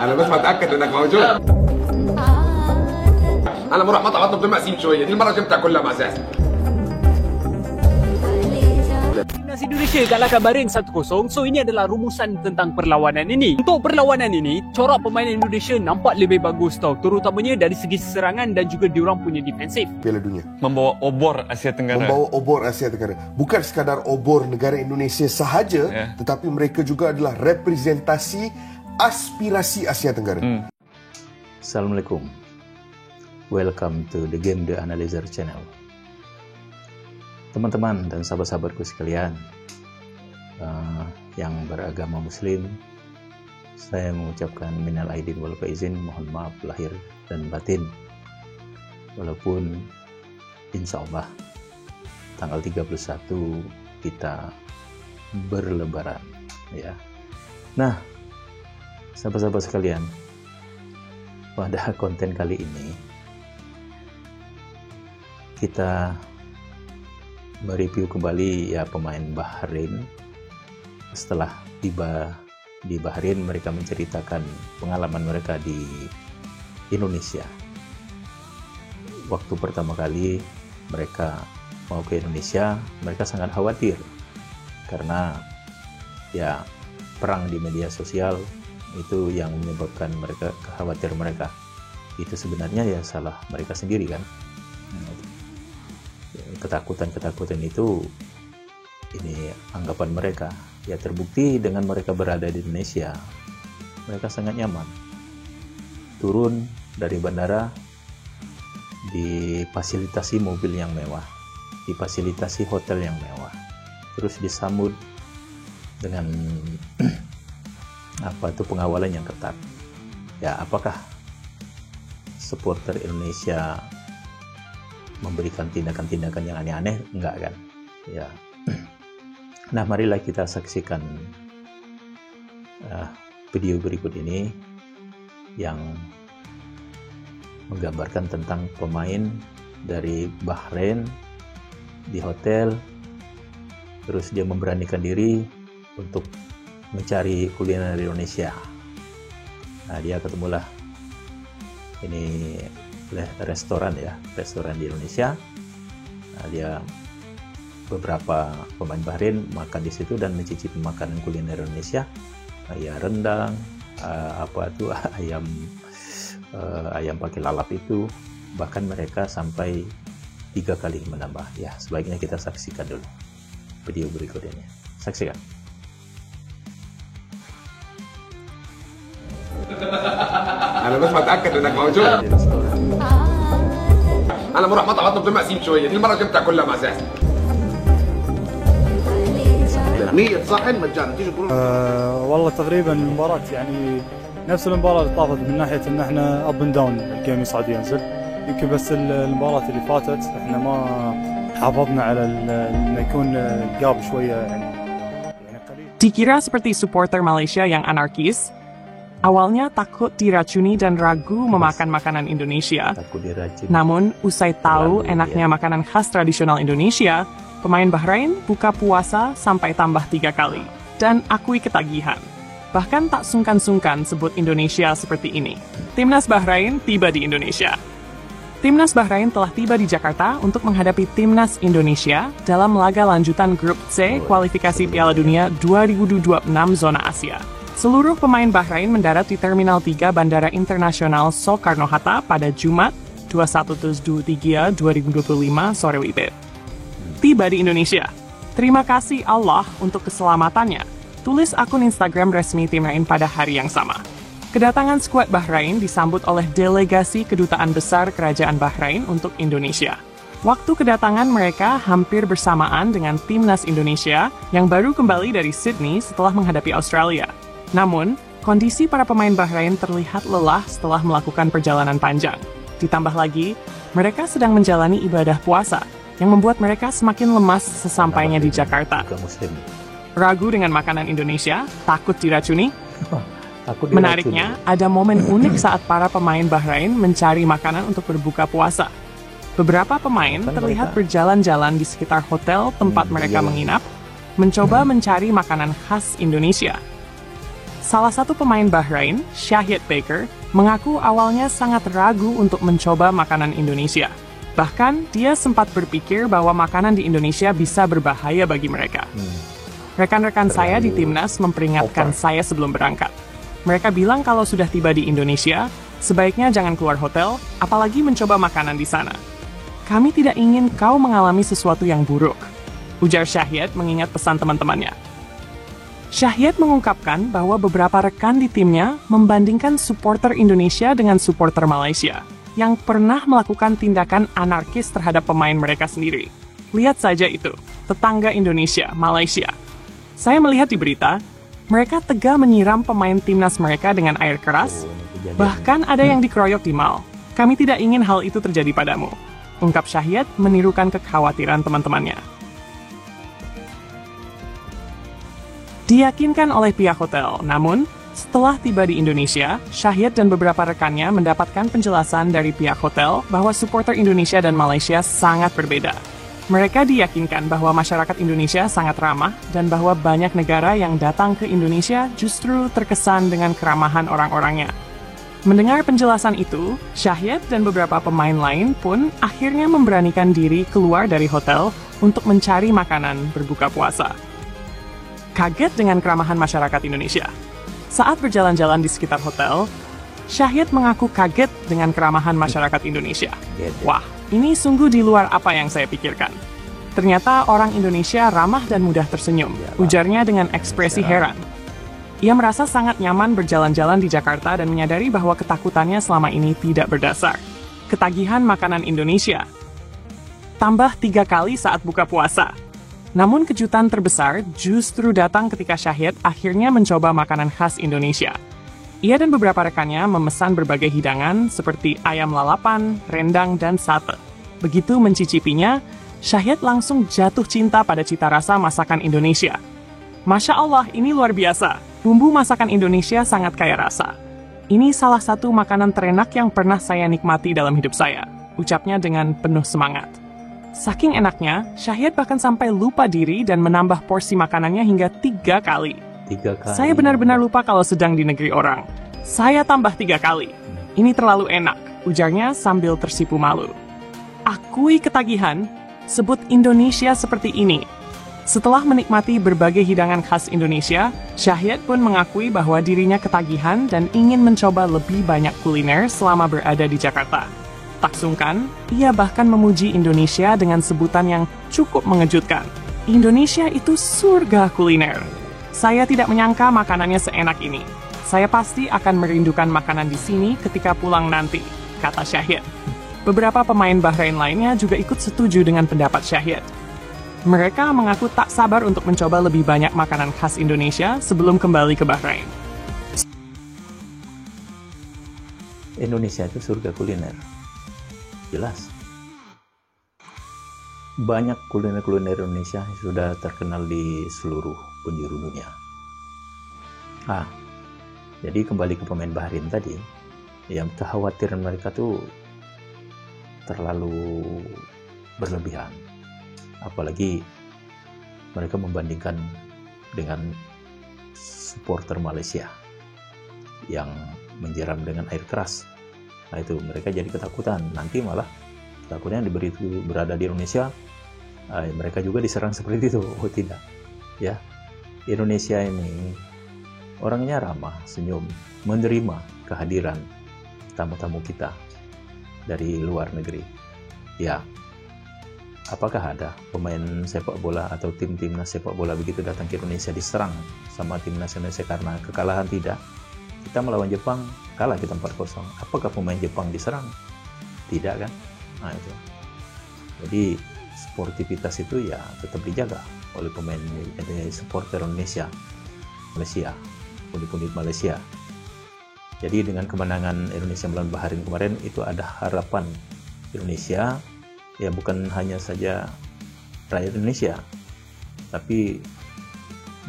انا بس بتاكد انك موجود. انا بروح مطعم اطلب مقسيم شويه، دي المره جبتها كلها مع زاز. Timnas Indonesia kalahkan Bahrain 1-0. So ini adalah rumusan tentang perlawanan ini. Untuk perlawanan ini, corak pemain Indonesia nampak lebih bagus tau, terutamanya dari segi serangan dan juga diorang punya defensif. Piala Dunia membawa obor Asia Tenggara. Bukan sekadar obor negara Indonesia sahaja, tetapi mereka juga adalah representasi aspirasi Asia Tenggara. Assalamualaikum. Welcome to the Game The Analyzer channel. Teman-teman dan sahabat-sahabatku sekalian yang beragama muslim, saya mengucapkan minal aidin wal faizin, mohon maaf lahir dan batin. Walaupun insya Allah tanggal 31 kita berlebaran ya. Nah, sahabat-sahabat sekalian, pada konten kali ini kita mereview kembali ya pemain Bahrain. Setelah tiba di Bahrain, mereka menceritakan pengalaman mereka di Indonesia. Waktu pertama kali mereka mau ke Indonesia, mereka sangat khawatir karena ya perang di media sosial itu yang menyebabkan mereka khawatir mereka. Itu sebenarnya ya salah mereka sendiri kan. Ketakutan itu ini anggapan mereka. Ya terbukti dengan mereka berada di Indonesia, mereka sangat nyaman. Turun dari bandara, difasilitasi mobil yang mewah, difasilitasi hotel yang mewah, terus disambut dengan pengawalan yang ketat. Ya, apakah supporter Indonesia memberikan tindakan-tindakan yang aneh-aneh? Enggak kan ya. Nah, marilah kita saksikan video berikut ini yang menggambarkan tentang pemain dari Bahrain di hotel, terus dia memberanikan diri untuk mencari kuliner di Indonesia. Nah, dia ketemulah ini restoran di Indonesia. Nah, dia beberapa pemain Bahrain makan di situ dan mencicipi makanan kuliner Indonesia, ya rendang, ayam pakai lalap itu, bahkan mereka sampai 3 kali menambah. Ya, sebaiknya kita saksikan dulu video berikut ini. Saksikan. انا بس بتاكد انك موجود. انا بروح مطعم اطلب مقسيم شويه، دي المره جبتها كلها مع زاز. 100 صحن مجانا تيجي تقولون. والله تقريبا المباراة يعني نفس المباراة اللي طافت من ناحية ان احنا اب اند داون، الجيم يصعد ينزل. يمكن بس المباراة اللي فاتت احنا ما حافظنا على انه يكون الجاب شوية يعني قليل. Dikira seperti supporter Malaysia yang anarkis, awalnya takut diracuni dan ragu memakan makanan Indonesia. Namun, usai tahu enaknya makanan khas tradisional Indonesia, pemain Bahrain buka puasa sampai tambah 3 kali, dan akui ketagihan. Bahkan tak sungkan-sungkan sebut Indonesia seperti ini. Timnas Bahrain tiba di Indonesia. Timnas Bahrain telah tiba di Jakarta untuk menghadapi Timnas Indonesia dalam laga lanjutan Grup C kualifikasi Piala Dunia 2026 zona Asia. Seluruh pemain Bahrain mendarat di Terminal 3 Bandara Internasional Soekarno-Hatta pada Jumat 21/3/2025 sore WIB. Tiba di Indonesia. Terima kasih Allah untuk keselamatannya, tulis akun Instagram resmi tim lain pada hari yang sama. Kedatangan skuad Bahrain disambut oleh delegasi Kedutaan Besar Kerajaan Bahrain untuk Indonesia. Waktu kedatangan mereka hampir bersamaan dengan Timnas Indonesia yang baru kembali dari Sydney setelah menghadapi Australia. Namun, kondisi para pemain Bahrain terlihat lelah setelah melakukan perjalanan panjang. Ditambah lagi, mereka sedang menjalani ibadah puasa yang membuat mereka semakin lemas sesampainya di Jakarta. Ragu dengan makanan Indonesia, takut diracuni? Menariknya, ada momen unik saat para pemain Bahrain mencari makanan untuk berbuka puasa. Beberapa pemain terlihat berjalan-jalan di sekitar hotel tempat mereka menginap, mencoba mencari makanan khas Indonesia. Salah satu pemain Bahrain, Shahid Baker, mengaku awalnya sangat ragu untuk mencoba makanan Indonesia. Bahkan, dia sempat berpikir bahwa makanan di Indonesia bisa berbahaya bagi mereka. Rekan-rekan saya di Timnas memperingatkan saya sebelum berangkat. Mereka bilang kalau sudah tiba di Indonesia, sebaiknya jangan keluar hotel, apalagi mencoba makanan di sana. Kami tidak ingin kau mengalami sesuatu yang buruk, ujar Shahid mengingat pesan teman-temannya. Shahid mengungkapkan bahwa beberapa rekan di timnya membandingkan supporter Indonesia dengan supporter Malaysia yang pernah melakukan tindakan anarkis terhadap pemain mereka sendiri. Lihat saja itu, tetangga Indonesia, Malaysia. Saya melihat di berita, mereka tega menyiram pemain timnas mereka dengan air keras, bahkan ada yang dikeroyok di mal. Kami tidak ingin hal itu terjadi padamu, ungkap Shahid menirukan kekhawatiran teman-temannya. Diyakinkan oleh pihak hotel, namun setelah tiba di Indonesia, Shahid dan beberapa rekannya mendapatkan penjelasan dari pihak hotel bahwa supporter Indonesia dan Malaysia sangat berbeda. Mereka diyakinkan bahwa masyarakat Indonesia sangat ramah dan bahwa banyak negara yang datang ke Indonesia justru terkesan dengan keramahan orang-orangnya. Mendengar penjelasan itu, Shahid dan beberapa pemain lain pun akhirnya memberanikan diri keluar dari hotel untuk mencari makanan berbuka puasa. Kaget dengan keramahan masyarakat Indonesia. Saat berjalan-jalan di sekitar hotel, Shahid mengaku kaget dengan keramahan masyarakat Indonesia. Wah, ini sungguh di luar apa yang saya pikirkan. Ternyata orang Indonesia ramah dan mudah tersenyum, ujarnya dengan ekspresi heran. Ia merasa sangat nyaman berjalan-jalan di Jakarta dan menyadari bahwa ketakutannya selama ini tidak berdasar. Ketagihan makanan Indonesia. Tambah 3 kali saat buka puasa. Namun kejutan terbesar justru datang ketika Shahid akhirnya mencoba makanan khas Indonesia. Ia dan beberapa rekannya memesan berbagai hidangan seperti ayam lalapan, rendang, dan sate. Begitu mencicipinya, Shahid langsung jatuh cinta pada cita rasa masakan Indonesia. Masya Allah, ini luar biasa. Bumbu masakan Indonesia sangat kaya rasa. Ini salah satu makanan terenak yang pernah saya nikmati dalam hidup saya, ucapnya dengan penuh semangat. Saking enaknya, Shahid bahkan sampai lupa diri dan menambah porsi makanannya hingga 3 kali. 3 kali. Saya benar-benar lupa kalau sedang di negeri orang. Saya tambah 3 kali. Ini terlalu enak, ujarnya sambil tersipu malu. Akui ketagihan, sebut Indonesia seperti ini. Setelah menikmati berbagai hidangan khas Indonesia, Shahid pun mengakui bahwa dirinya ketagihan dan ingin mencoba lebih banyak kuliner selama berada di Jakarta. Tak sungkan, ia bahkan memuji Indonesia dengan sebutan yang cukup mengejutkan. Indonesia itu surga kuliner. Saya tidak menyangka makanannya seenak ini. Saya pasti akan merindukan makanan di sini ketika pulang nanti, kata Shahid. Beberapa pemain Bahrain lainnya juga ikut setuju dengan pendapat Shahid. Mereka mengaku tak sabar untuk mencoba lebih banyak makanan khas Indonesia sebelum kembali ke Bahrain. Indonesia itu surga kuliner. Jelas. Banyak kuliner-kuliner Indonesia yang sudah terkenal di seluruh penjuru dunia. Jadi kembali ke pemain Bahrain tadi, yang kekhawatiran mereka tuh terlalu berlebihan. Apalagi mereka membandingkan dengan supporter Malaysia yang menjeram dengan air keras. Nah itu mereka jadi ketakutan, nanti malah takutnya berada di Indonesia, mereka juga diserang seperti itu. Oh tidak, ya Indonesia ini orangnya ramah, senyum, menerima kehadiran tamu-tamu kita dari luar negeri. Ya, apakah ada pemain sepak bola atau timnas sepak bola begitu datang ke Indonesia diserang sama timnas Indonesia karena kekalahan? Tidak. Kita melawan Jepang, kalah kita 4-0. Apakah pemain Jepang diserang? Tidak kan? Nah itu. Jadi sportivitas itu ya tetap dijaga oleh pemain supporter Indonesia, Malaysia, pundi-pundi Malaysia. Jadi dengan kemenangan Indonesia melawan Bahrain kemarin itu ada harapan Indonesia, ya bukan hanya saja rakyat Indonesia, tapi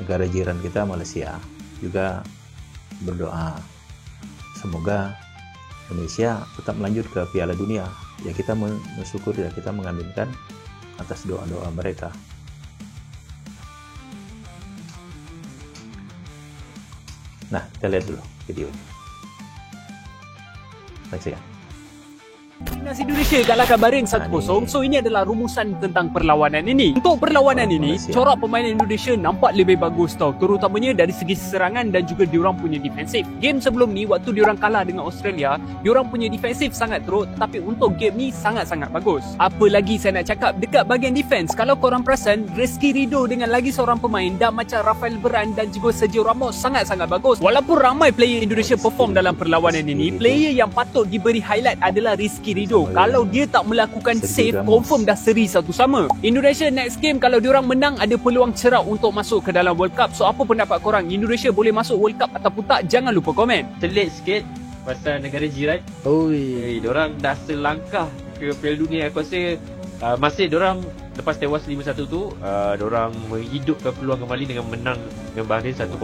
negara jiran kita Malaysia juga berdoa semoga Indonesia tetap melanjut ke Piala Dunia. Ya kita bersyukur ya, kita mengaminkan atas doa-doa mereka. Nah, kita lihat dulu video ini. Baca ya. Timnas Indonesia kalahkan Bahrain 1-0. So ini adalah rumusan tentang perlawanan ini. Untuk perlawanan ini, corak pemain Indonesia nampak lebih bagus tau, terutamanya dari segi serangan dan juga diorang punya defensif. Game sebelum ni waktu diorang kalah dengan Australia, diorang punya defensif sangat teruk, tetapi untuk game ni sangat-sangat bagus. Apa lagi saya nak cakap dekat bahagian defense? Kalau korang perasan, Rizky Ridho dengan lagi seorang pemain dah macam Rafael Varane dan juga Sergio Ramos sangat-sangat bagus. Walaupun ramai player Indonesia perform dalam perlawanan ini, player yang patut diberi highlight adalah Rizky Ridho. Kalau dia tak melakukan save, confirm dah seri satu sama. Indonesia next game kalau diorang menang ada peluang cerah untuk masuk ke dalam World Cup. So apa pendapat korang? Indonesia boleh masuk World Cup ataupun tak? Jangan lupa komen. Telit sikit pasal negara jiran. Diorang dah selangkah ke Piala Dunia. Aku rasa masih diorang lepas tewas 5-1 tu, diorang menghidupkan peluang kembali dengan menang dengan Bahrain 1-0.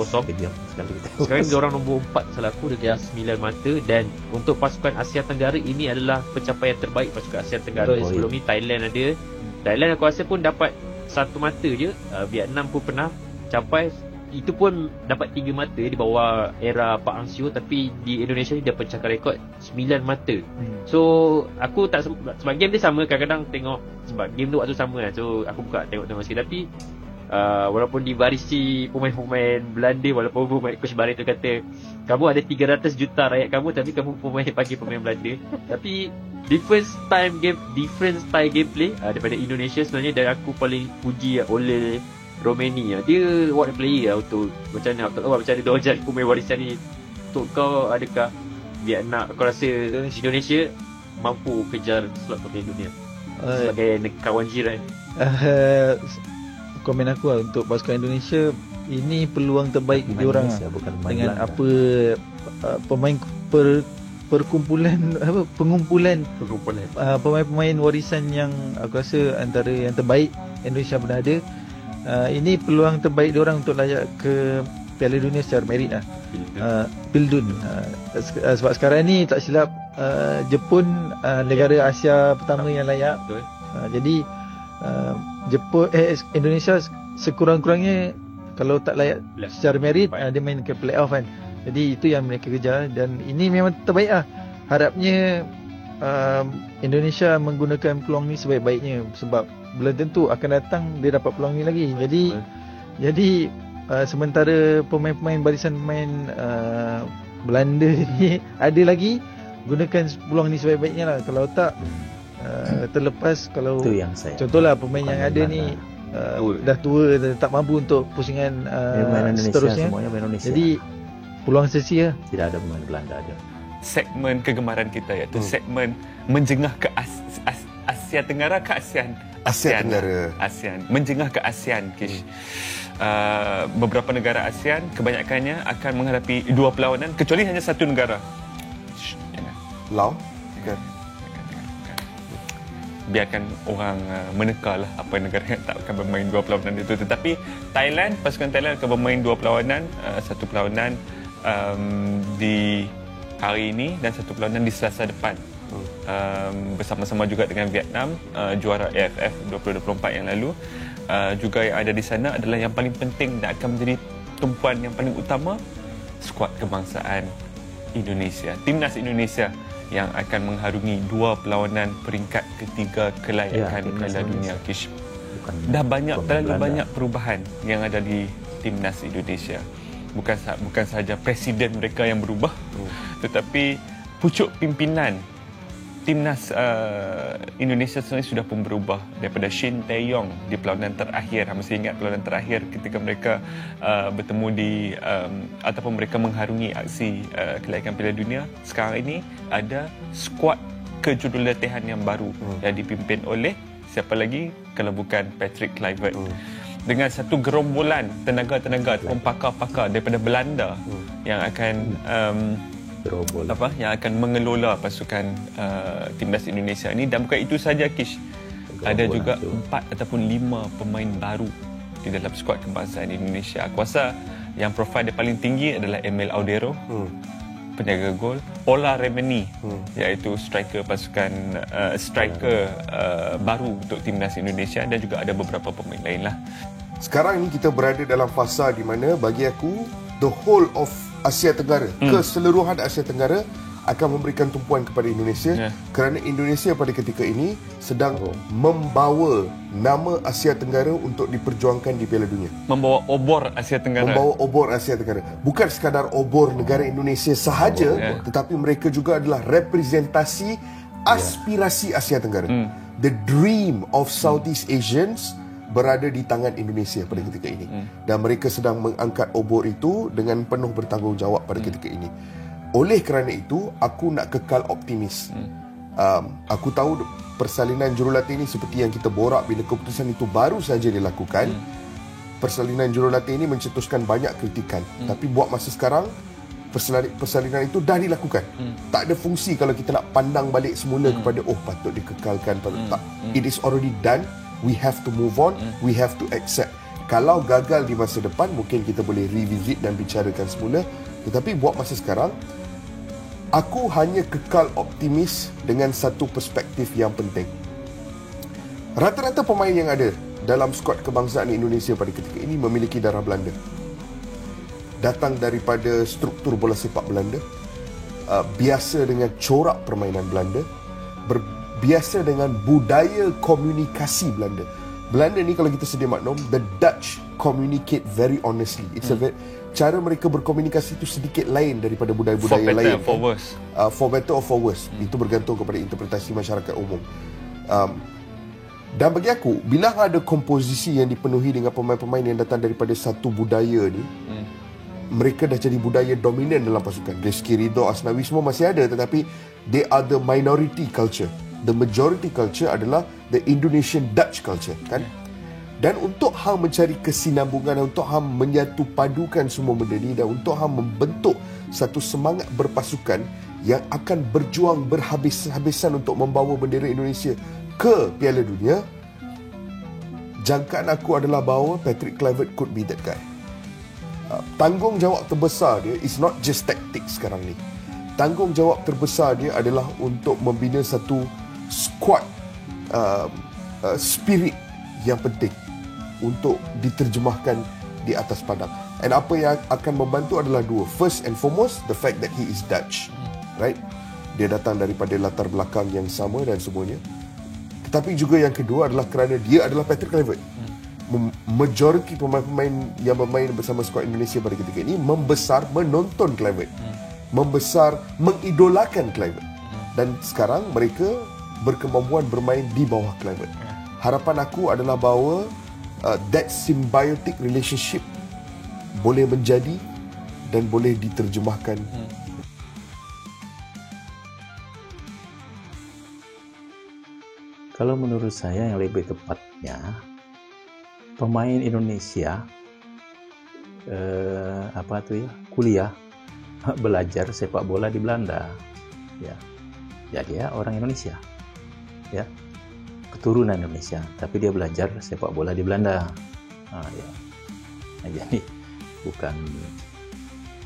Sekarang diorang nombor 4 salah aku dengan 9 mata, dan untuk pasukan Asia Tenggara ini adalah pencapaian terbaik pasukan Asia Tenggara. Sebelum ni Thailand ada. Thailand aku rasa pun dapat 1 mata je. Vietnam pun pernah capai, itu pun dapat 3 mata di bawah era Pak Hang-seo, tapi di Indonesia ni dia pecahkan rekod 9 mata. So aku tak sebab game dia sama, kadang-kadang tengok sebab game tu waktu sama kan. So aku buka tengok sikit, tapi walaupun divarisi pemain-pemain Belanda, walaupun coach Bahrain tu kata kamu ada 300 juta rakyat kamu, tapi kamu panggil pemain Belanda. Tapi different style gameplay daripada Indonesia sebenarnya. Dan aku paling puji oleh Romania. Dia what player untuk macam mana, tak tahu macam mana dia orang cari pemain warisan ni. Untuk kau, adakah Vietnam, kau rasa Indonesia mampu kejar slot pemain dunia sebagai kawan jiran? Komen aku lah, untuk pasukan Indonesia ini peluang terbaik diorang dengan Belanda. Apa pemain pengumpulan pemain-pemain warisan yang aku rasa antara yang terbaik Indonesia pernah ada. Ini peluang terbaik diorang untuk layak ke Piala Dunia secara merit lah. Pildun. Sebab sekarang ni tak silap Jepun negara Asia pertama yang layak. Jadi Indonesia sekurang-kurangnya kalau tak layak secara merit, dia main ke playoff kan. Jadi itu yang mereka kejar, dan ini memang terbaik lah. Harapnya Indonesia menggunakan peluang ni sebaik-baiknya, sebab belum tentu akan datang dia dapat peluang ni lagi. Jadi sementara pemain-pemain barisan pemain Belanda ni ada lagi, gunakan peluang ni sebaik-baiknya lah. Kalau tak terlepas, kalau contohlah pemain yang ada ni dah tua, tak mampu untuk pusingan seterusnya. Jadi peluang sia-sia. Tidak ada pemain Belanda ada. Segmen kegemaran kita, iaitu segmen menjengah ke Asia Tenggara ke ASEAN. ASEAN. Menjengah ke ASEAN, Kish. Beberapa negara ASEAN kebanyakannya akan menghadapi 2 perlawanan, kecuali hanya satu negara. Laos? Biarkan orang menekalah apa negara yang tak akan bermain 2 perlawanan itu. Tetapi Thailand, pasukan Thailand akan bermain 2 perlawanan, satu perlawanan di hari ini dan satu perlawanan di Selasa depan. Bersama-sama juga dengan Vietnam, juara AFF 2024 yang lalu. Juga yang ada di sana adalah yang paling penting dan akan menjadi tumpuan yang paling utama, skuad kebangsaan Indonesia, timnas Indonesia yang akan mengharungi 2 perlawanan peringkat ketiga kelayakan Piala Dunia, Kish. Dah terlalu banyak perubahan yang ada di timnas Indonesia. Bukan sahaja presiden mereka yang berubah, tetapi pucuk pimpinan timnas Indonesia sebenarnya sudah pun berubah. Daripada Shin Tae-yong di perlawanan terakhir, masih ingat perlawanan terakhir ketika mereka bertemu di ataupun mereka mengharungi aksi kelayakan Piala Dunia. Sekarang ini ada skuad kejurulatihan yang baru yang dipimpin oleh siapa lagi kalau bukan Patrick Kluivert. Dengan satu gerombolan tenaga-tenaga ataupun pakar-pakar daripada Belanda yang akan yang akan mengelola pasukan timnas Indonesia ini. Dan bukan itu saja, Kish, ada juga 4 ataupun 5 pemain baru di dalam skuad kebangsaan Indonesia. Aku rasa yang profil dia paling tinggi adalah Emil Audero, penjaga gol, Ola Remeni, iaitu striker pasukan baru untuk timnas Indonesia, dan juga ada beberapa pemain lain lah. Sekarang ini kita berada dalam fasa di mana bagi aku the whole of Asia Tenggara, keseluruhan Asia Tenggara akan memberikan tumpuan kepada Indonesia kerana Indonesia pada ketika ini sedang membawa nama Asia Tenggara untuk diperjuangkan di Piala Dunia. Membawa obor Asia Tenggara. Membawa obor Asia Tenggara. Bukan sekadar obor negara Indonesia sahaja, tetapi mereka juga adalah representasi aspirasi Asia Tenggara. The dream of Southeast Asians berada di tangan Indonesia pada ketika ini. Dan mereka sedang mengangkat obor itu dengan penuh bertanggungjawab pada ketika ini. Oleh kerana itu, aku nak kekal optimis. Aku tahu persalinan jurulatih ini seperti yang kita borak bila keputusan itu baru saja dilakukan. Persalinan jurulatih ini mencetuskan banyak kritikan. Tapi buat masa sekarang, persalinan itu dah dilakukan. Tak ada fungsi kalau kita nak pandang balik semula kepada patut dikekalkan, patut tak. It is already done. We have to move on. We have to accept. Kalau gagal di masa depan, mungkin kita boleh revisit dan bicarakan semula. Tetapi buat masa sekarang, aku hanya kekal optimis dengan satu perspektif yang penting. Rata-rata pemain yang ada dalam skuad kebangsaan Indonesia pada ketika ini memiliki darah Belanda. Datang daripada struktur bola sepak Belanda, biasa dengan corak permainan Belanda, biasa dengan budaya komunikasi Belanda. Belanda ni kalau kita sedia maklum, the Dutch communicate very honestly. It's a very, cara mereka berkomunikasi itu sedikit lain daripada budaya-budaya lain. For worse. For better or for worse. Itu bergantung kepada interpretasi masyarakat umum. Dan bagi aku, bila ada komposisi yang dipenuhi dengan pemain-pemain yang datang daripada satu budaya ni, mereka dah jadi budaya dominan dalam pasukan. Rizky Ridho, Asnawi semua masih ada, tetapi they are the minority culture. The majority culture adalah the Indonesian Dutch culture, kan? Dan untuk hang mencari kesinambungan, untuk hang menyatu padukan semua benda ni, dan untuk hang membentuk satu semangat berpasukan yang akan berjuang berhabis-habisan untuk membawa bendera Indonesia ke Piala Dunia, jangkaan aku adalah bahawa Patrick Kluivert could be that guy. Tanggungjawab terbesar dia is not just tactics sekarang ni. Tanggungjawab terbesar dia adalah untuk membina satu squad spirit yang penting untuk diterjemahkan di atas padang. And apa yang akan membantu adalah dua. First and foremost, the fact that he is Dutch, right? Dia datang daripada latar belakang yang sama dan semuanya. Tetapi juga yang kedua adalah kerana dia adalah Patrick Kluivert. Majoriti pemain-pemain yang bermain bersama skuad Indonesia pada ketika ini membesar menonton Kluivert, membesar mengidolakan Kluivert, dan sekarang mereka berkemampuan bermain di bawah Kluivert. Harapan aku adalah bahawa that symbiotic relationship boleh menjadi dan boleh diterjemahkan. Kalau menurut saya yang lebih tepatnya, pemain Indonesia kuliah belajar sepak bola di Belanda, ya. Jadi dia orang Indonesia, ya, keturunan Indonesia, tapi dia belajar sepak bola di Belanda. Jadi bukan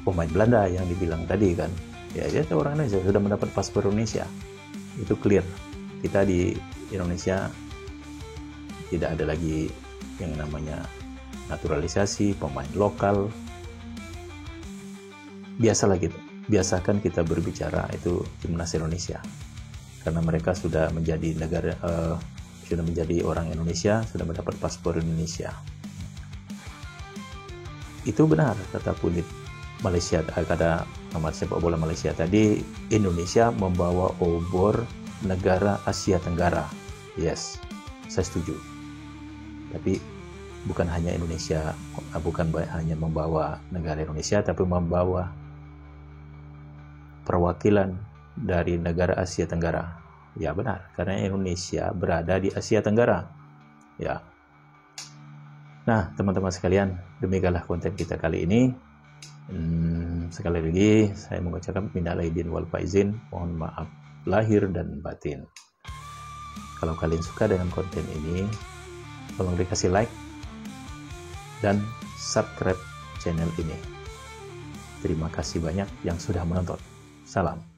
pemain Belanda yang dibilang tadi kan, ya, dia orang Indonesia, sudah mendapat paspor Indonesia, itu clear. Kita di Indonesia tidak ada lagi yang namanya naturalisasi pemain lokal. Biasalah gitu. Biasakan kita berbicara itu timnas Indonesia, karena mereka sudah menjadi sudah menjadi orang Indonesia, sudah mendapat paspor Indonesia. Itu benar kata Punit Malaysia, kata Amat sepak bola Malaysia tadi, Indonesia membawa obor negara Asia Tenggara. Yes, saya setuju. Tapi bukan hanya Indonesia, bukan hanya membawa negara Indonesia, tapi membawa perwakilan dari negara Asia Tenggara. Ya benar, karena Indonesia berada di Asia Tenggara. Ya. Nah, teman-teman sekalian, demikianlah konten kita kali ini. Sekali lagi saya mengucapkan minal aidin wal faizin, mohon maaf lahir dan batin. Kalau kalian suka dengan konten ini, tolong dikasih like dan subscribe channel ini. Terima kasih banyak yang sudah menonton. Salam.